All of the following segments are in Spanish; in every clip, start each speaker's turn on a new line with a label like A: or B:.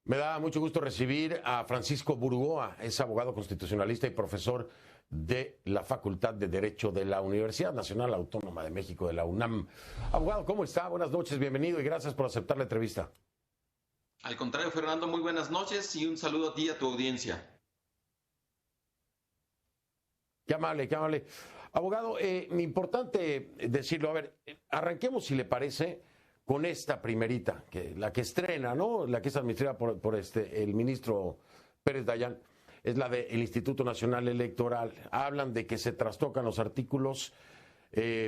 A: Me da mucho gusto recibir a Francisco Burgoa, es abogado constitucionalista y profesor de la Facultad de Derecho de la Universidad Nacional Autónoma de México, de la UNAM. Abogado, ¿cómo está? Buenas noches, bienvenido y gracias por aceptar la entrevista.
B: Al contrario, Fernando, muy buenas noches y un saludo a ti y a tu audiencia.
A: Qué amable, qué amable. Abogado, importante decirlo, a ver, arranquemos si le parece con esta primerita, la que estrena, ¿no? La que es administrada por el ministro Pérez Dayán, es la del Instituto Nacional Electoral. Hablan de que se trastocan los artículos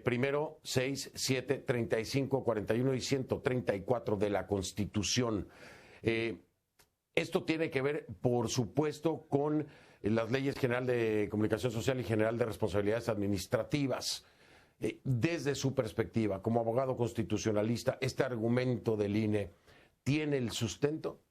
A: primero, 6, 7, 35, 41 y 134 de la Constitución. Esto tiene que ver, por supuesto, con las leyes general de comunicación social y general de responsabilidades administrativas. Desde su perspectiva, como abogado constitucionalista, ¿este argumento del INE tiene el sustento?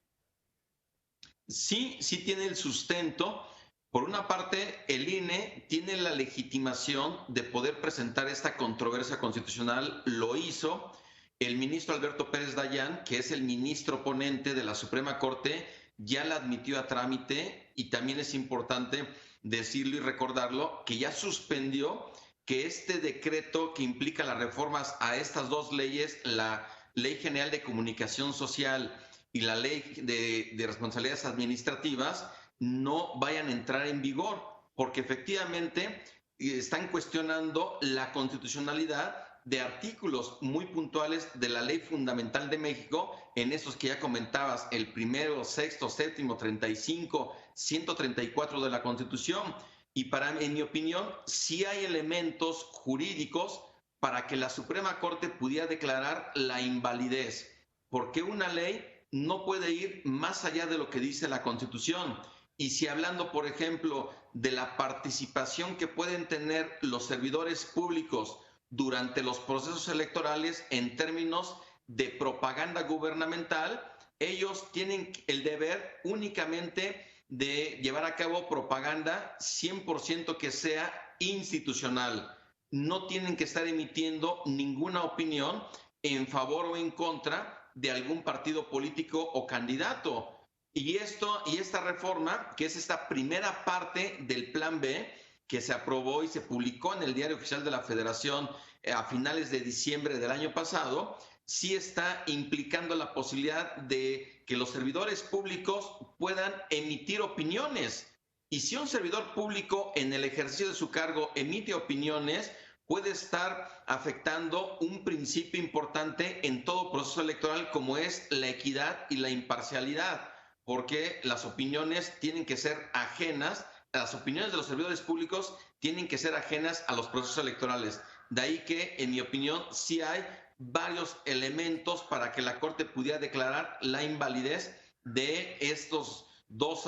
B: Sí, sí tiene el sustento. Por una parte, el INE tiene la legitimación de poder presentar esta controversia constitucional. Lo hizo el ministro Alberto Pérez Dayán, que es el ministro ponente de la Suprema Corte, ya la admitió a trámite y también es importante decirlo y recordarlo que ya suspendió que este decreto que implica las reformas a estas dos leyes, la Ley General de Comunicación Social y la Ley de Responsabilidades Administrativas, no vayan a entrar en vigor, porque efectivamente están cuestionando la constitucionalidad de artículos muy puntuales de la Ley Fundamental de México, en esos que ya comentabas, el primero, sexto, séptimo, 35, 134 de la Constitución. Y en mi opinión, sí hay elementos jurídicos para que la Suprema Corte pudiera declarar la invalidez, porque una ley no puede ir más allá de lo que dice la Constitución. Y si hablando, por ejemplo, de la participación que pueden tener los servidores públicos durante los procesos electorales en términos de propaganda gubernamental, ellos tienen el deber únicamente de llevar a cabo propaganda 100% que sea institucional. No tienen que estar emitiendo ninguna opinión en favor o en contra de algún partido político o candidato. Y esta reforma, que es esta primera parte del Plan B, que se aprobó y se publicó en el Diario Oficial de la Federación a finales de diciembre del año pasado, sí está implicando la posibilidad de que los servidores públicos puedan emitir opiniones. Y si un servidor público en el ejercicio de su cargo emite opiniones, puede estar afectando un principio importante en todo proceso electoral, como es la equidad y la imparcialidad, porque las opiniones tienen que ser ajenas, las opiniones de los servidores públicos tienen que ser ajenas a los procesos electorales. De ahí que, en mi opinión, sí hay varios elementos para que la Corte pudiera declarar la invalidez de estos dos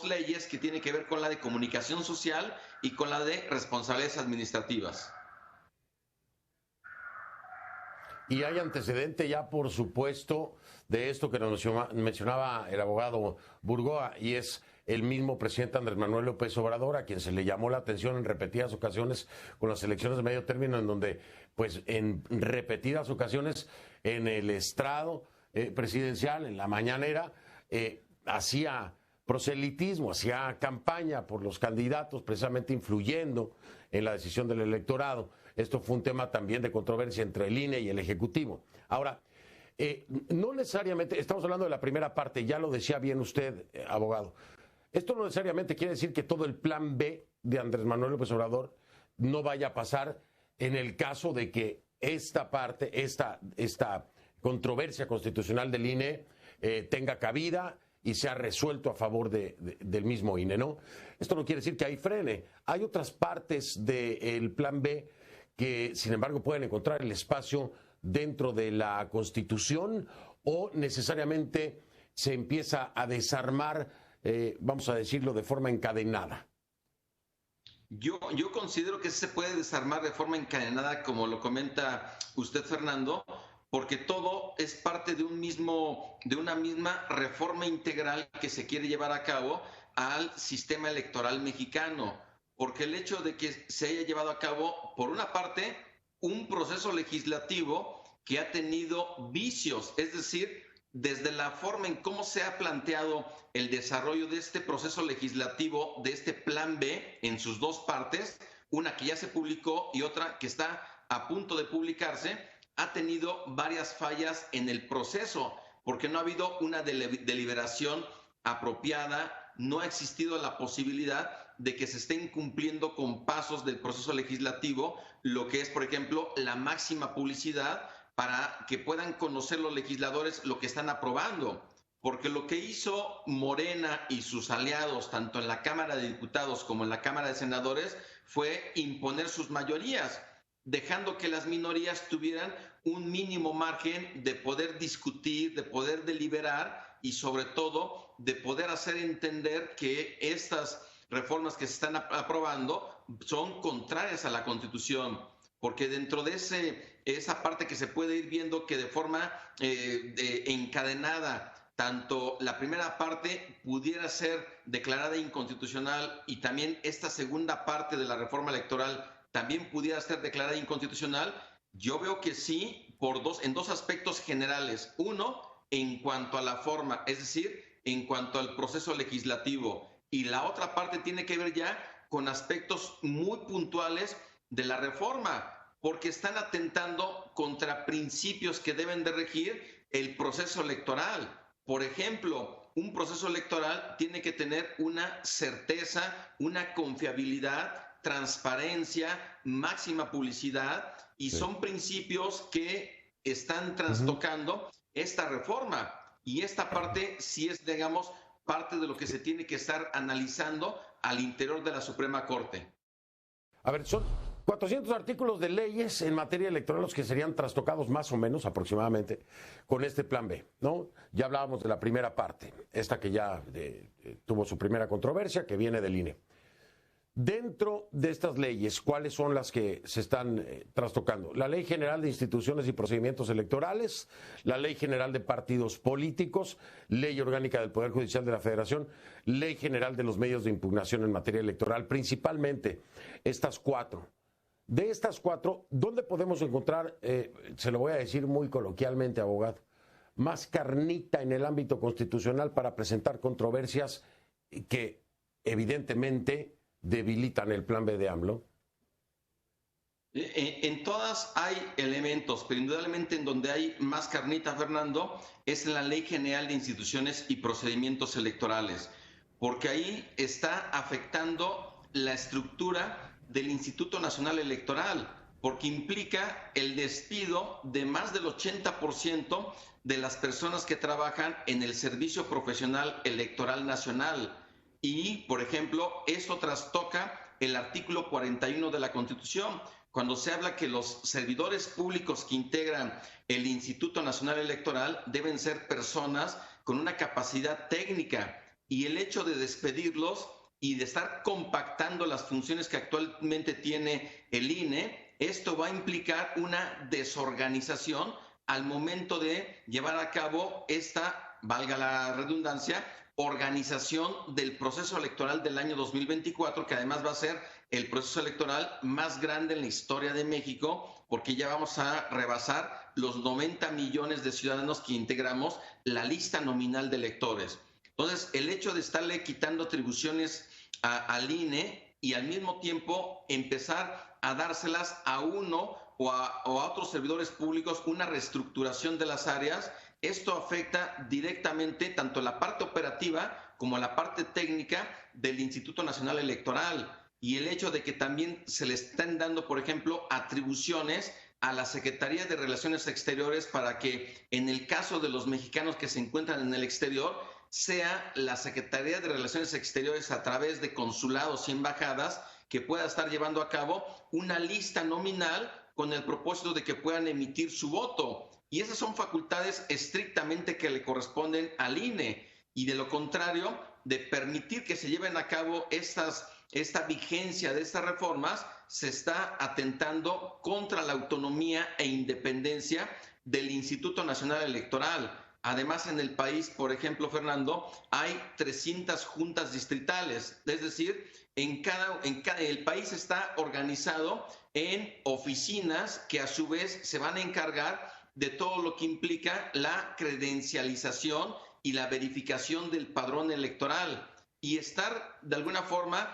B: leyes que tienen que ver con la de comunicación social y con la de responsabilidades administrativas.
A: Y hay antecedente ya, por supuesto, de esto que nos mencionaba el abogado Burgoa, y es el mismo presidente Andrés Manuel López Obrador, a quien se le llamó la atención en repetidas ocasiones con las elecciones de medio término, en donde, pues, en repetidas ocasiones, en el estrado presidencial, en la mañanera, hacía proselitismo, hacía campaña por los candidatos, precisamente influyendo en la decisión del electorado. Esto fue un tema también de controversia entre el INE y el Ejecutivo. Ahora, no necesariamente, estamos hablando de la primera parte, ya lo decía bien usted, abogado. Esto no necesariamente quiere decir que todo el plan B de Andrés Manuel López Obrador no vaya a pasar en el caso de que esta parte, esta controversia constitucional del INE tenga cabida y sea resuelto a favor del mismo INE, ¿no? Esto no quiere decir que ahí frene. Hay otras partes del plan B que, sin embargo, pueden encontrar el espacio dentro de la Constitución, o necesariamente se empieza a desarmar, vamos a decirlo, de forma encadenada.
B: Yo considero que se puede desarmar de forma encadenada, como lo comenta usted, Fernando, porque todo es parte de una misma reforma integral que se quiere llevar a cabo al sistema electoral mexicano. Porque el hecho de que se haya llevado a cabo, por una parte, un proceso legislativo que ha tenido vicios, es decir, desde la forma en cómo se ha planteado el desarrollo de este proceso legislativo, de este plan B en sus dos partes, una que ya se publicó y otra que está a punto de publicarse, ha tenido varias fallas en el proceso, porque no ha habido una deliberación apropiada, no ha existido la posibilidad de que se estén cumpliendo con pasos del proceso legislativo, lo que es, por ejemplo, la máxima publicidad para que puedan conocer los legisladores lo que están aprobando. Porque lo que hizo Morena y sus aliados, tanto en la Cámara de Diputados como en la Cámara de Senadores, fue imponer sus mayorías, dejando que las minorías tuvieran un mínimo margen de poder discutir, de poder deliberar y sobre todo de poder hacer entender que estas reformas que se están aprobando son contrarias a la Constitución, porque dentro de esa parte que se puede ir viendo que de forma encadenada, tanto la primera parte pudiera ser declarada inconstitucional y también esta segunda parte de la reforma electoral también pudiera ser declarada inconstitucional, yo veo que sí, en dos aspectos generales. Uno, en cuanto a la forma, es decir, en cuanto al proceso legislativo. Y la otra parte tiene que ver ya con aspectos muy puntuales de la reforma, porque están atentando contra principios que deben de regir el proceso electoral. Por ejemplo, un proceso electoral tiene que tener una certeza, una confiabilidad, transparencia, máxima publicidad, y son principios que están trastocando esta reforma. Y esta parte sí es, digamos, parte de lo que se tiene que estar analizando al interior de la Suprema Corte.
A: A ver, son 400 artículos de leyes en materia electoral los que serían trastocados más o menos aproximadamente con este plan B, ¿no? Ya hablábamos de la primera parte, esta que ya tuvo su primera controversia, que viene del INE. Dentro de estas leyes, ¿cuáles son las que se están trastocando? La Ley General de Instituciones y Procedimientos Electorales, la Ley General de Partidos Políticos, Ley Orgánica del Poder Judicial de la Federación, Ley General de los Medios de Impugnación en materia electoral, principalmente estas cuatro. De estas cuatro, ¿dónde podemos encontrar, se lo voy a decir muy coloquialmente, abogado, más carnita en el ámbito constitucional para presentar controversias que evidentemente debilitan el plan B de AMLO?
B: En todas hay elementos, pero indudablemente en donde hay más carnita, Fernando, es en la Ley General de Instituciones y Procedimientos Electorales, porque ahí está afectando la estructura del Instituto Nacional Electoral, porque implica el despido de más del 80% de las personas que trabajan en el Servicio Profesional Electoral Nacional. Y, por ejemplo, esto trastoca el artículo 41 de la Constitución, cuando se habla que los servidores públicos que integran el Instituto Nacional Electoral deben ser personas con una capacidad técnica, y el hecho de despedirlos y de estar compactando las funciones que actualmente tiene el INE, esto va a implicar una desorganización al momento de llevar a cabo esta, valga la redundancia, organización del proceso electoral del año 2024, que además va a ser el proceso electoral más grande en la historia de México, porque ya vamos a rebasar los 90 millones de ciudadanos que integramos la lista nominal de electores. Entonces, el hecho de estarle quitando atribuciones al INE y al mismo tiempo empezar a dárselas a uno o a otros servidores públicos, una reestructuración de las áreas, esto afecta directamente tanto la parte operativa como la parte técnica del Instituto Nacional Electoral. Y el hecho de que también se le están dando, por ejemplo, atribuciones a la Secretaría de Relaciones Exteriores para que en el caso de los mexicanos que se encuentran en el exterior, sea la Secretaría de Relaciones Exteriores a través de consulados y embajadas que pueda estar llevando a cabo una lista nominal con el propósito de que puedan emitir su voto. Y esas son facultades estrictamente que le corresponden al INE. Y de lo contrario, de permitir que se lleven a cabo esta vigencia de estas reformas, se está atentando contra la autonomía e independencia del Instituto Nacional Electoral. Además, en el país, por ejemplo, Fernando, hay 300 juntas distritales, es decir, el país está organizado en oficinas que a su vez se van a encargar de todo lo que implica la credencialización y la verificación del padrón electoral y estar de alguna forma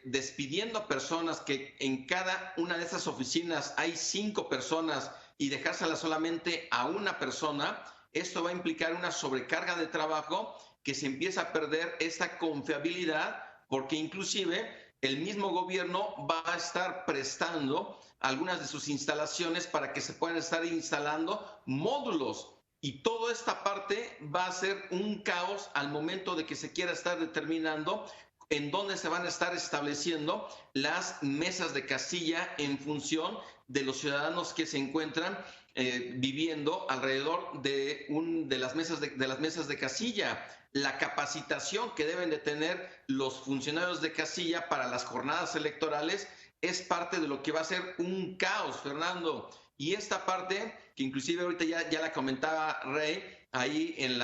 B: despidiendo a personas que en cada una de esas oficinas hay 5 personas y dejárselas solamente a una persona, esto va a implicar una sobrecarga de trabajo que se empieza a perder esta confiabilidad porque inclusive el mismo gobierno va a estar prestando algunas de sus instalaciones para que se puedan estar instalando módulos. Y toda esta parte va a ser un caos al momento de que se quiera estar determinando en dónde se van a estar estableciendo las mesas de casilla en función de los ciudadanos que se encuentran viviendo alrededor de las mesas de casilla. La capacitación que deben de tener los funcionarios de casilla para las jornadas electorales es parte de lo que va a ser un caos, Fernando. Y esta parte, que inclusive ahorita ya la comentaba Rey, ahí en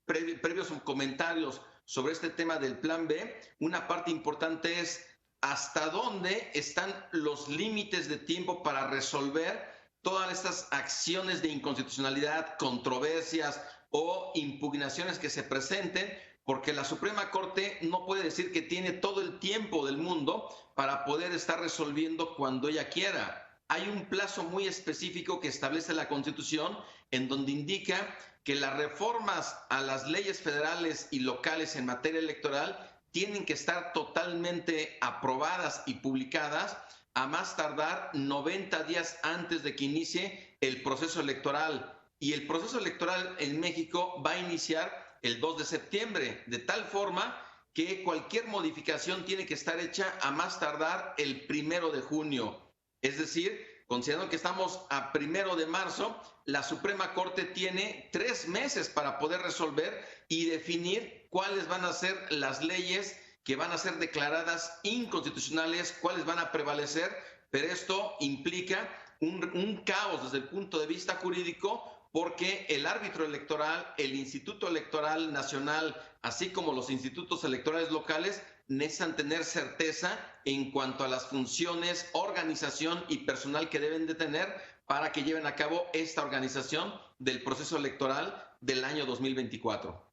B: previos comentarios sobre este tema del plan B, una parte importante es hasta dónde están los límites de tiempo para resolver todas estas acciones de inconstitucionalidad, controversias o impugnaciones que se presenten, porque la Suprema Corte no puede decir que tiene todo el tiempo del mundo para poder estar resolviendo cuando ella quiera. Hay un plazo muy específico que establece la Constitución en donde indica que las reformas a las leyes federales y locales en materia electoral tienen que estar totalmente aprobadas y publicadas a más tardar 90 días antes de que inicie el proceso electoral. Y el proceso electoral en México va a iniciar el 2 de septiembre, de tal forma que cualquier modificación tiene que estar hecha a más tardar el 1 de junio. Es decir, considerando que estamos a 1 de marzo, la Suprema Corte tiene 3 meses para poder resolver y definir cuáles van a ser las leyes que van a ser declaradas inconstitucionales, cuáles van a prevalecer, pero esto implica un caos desde el punto de vista jurídico porque el árbitro electoral, el Instituto Electoral Nacional, así como los institutos electorales locales, necesitan tener certeza en cuanto a las funciones, organización y personal que deben de tener para que lleven a cabo esta organización del proceso electoral del año 2024.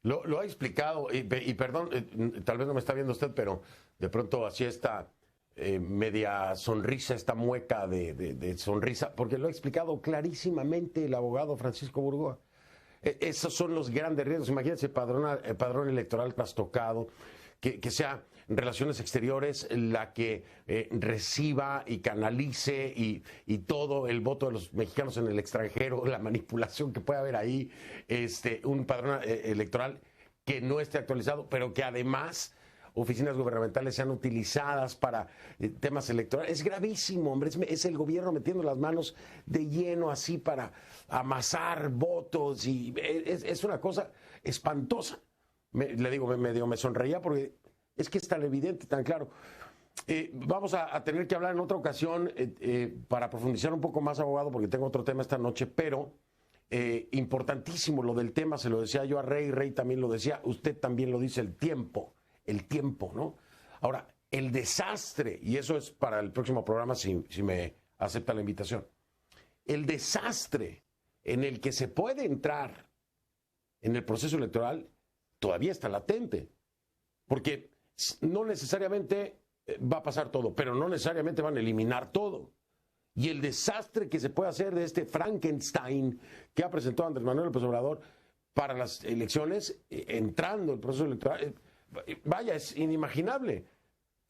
A: Lo ha explicado, y perdón, tal vez no me está viendo usted, pero de pronto así esta media sonrisa, esta mueca de sonrisa, porque lo ha explicado clarísimamente el abogado Francisco Burgoa. Esos son los grandes riesgos. Imagínense padrón electoral trastocado, que sea Relaciones Exteriores la que reciba y canalice y todo el voto de los mexicanos en el extranjero, la manipulación que puede haber ahí, un padrón electoral que no esté actualizado, pero que además oficinas gubernamentales sean utilizadas para temas electorales. Es gravísimo, hombre, es el gobierno metiendo las manos de lleno así para amasar votos y es una cosa espantosa. Le digo, medio me sonreía porque es que es tan evidente, tan claro. Vamos a tener que hablar en otra ocasión para profundizar un poco más, abogado, porque tengo otro tema esta noche, pero importantísimo lo del tema, se lo decía yo a Rey también lo decía, usted también lo dice, el tiempo, ¿no? Ahora, el desastre, y eso es para el próximo programa si me acepta la invitación, el desastre en el que se puede entrar en el proceso electoral todavía está latente, porque no necesariamente va a pasar todo, pero no necesariamente van a eliminar todo. Y el desastre que se puede hacer de este Frankenstein que ha presentado Andrés Manuel López Obrador para las elecciones, entrando el proceso electoral, vaya, es inimaginable.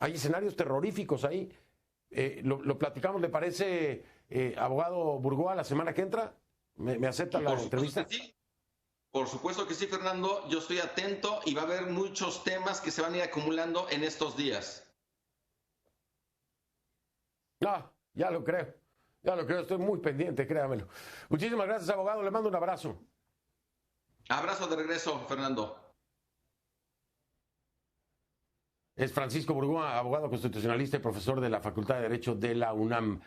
A: Hay escenarios terroríficos ahí. Lo platicamos, ¿le parece, abogado Burgoa, la semana que entra? ¿Me acepta la entrevista?
B: Sí. Por supuesto que sí, Fernando. Yo estoy atento y va a haber muchos temas que se van a ir acumulando en estos días.
A: Ya lo creo, estoy muy pendiente, créamelo. Muchísimas gracias, abogado, le mando un abrazo.
B: Abrazo de regreso, Fernando.
A: Es Francisco Burgoa, abogado constitucionalista y profesor de la Facultad de Derecho de la UNAM.